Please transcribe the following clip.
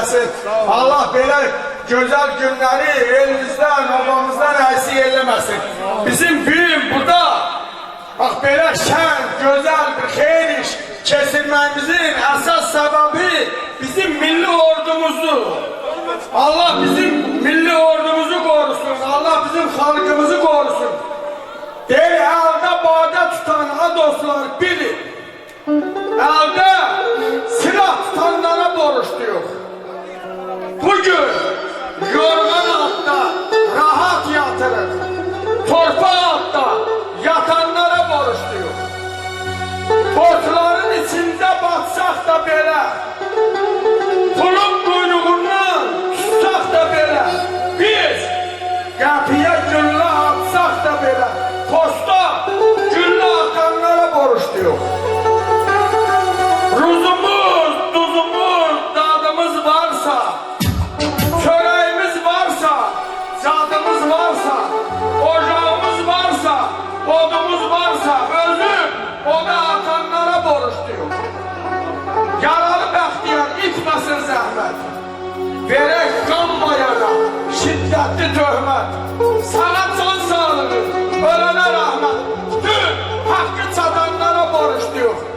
eləsin. Allah belə gözəl günləri elimizdən, obamızdan əksik eləməsin. Bizim gün burada bax belə şən, gözəl bir xeyir iş keçirməyimizin əsas səbəbi bizim milli ordumuzu. Allah bizim milli ordumuzu korusun. Allah bizim xalqımızı korusun. Deyir, əldə badə tutan dostlar bilin. Əldə silah tutanlara borçluyuq. Bugün yorğan altda rahat yatırır. Torpaq altda yatanlara borçluyuq. Borçların içində batsaq da belə, pulun quyruğundan tutsaq da belə, biz qapıya güllə atsaq da belə, posta güllə atanlara borçluyuq. Ruzumuz, duzumuz, dadımız varsa, çörəyimiz varsa, cadımız varsa, ocağımız varsa, odumuz varsa, özü oda atanlara borçluyuq. Yaralı bəxtiyar itməsin zəhmət, verək qanmayana şiddətli töhmət, sana can sağlığı, ölənə rəhmət, bütün haqqı çatanlara borçluyuq.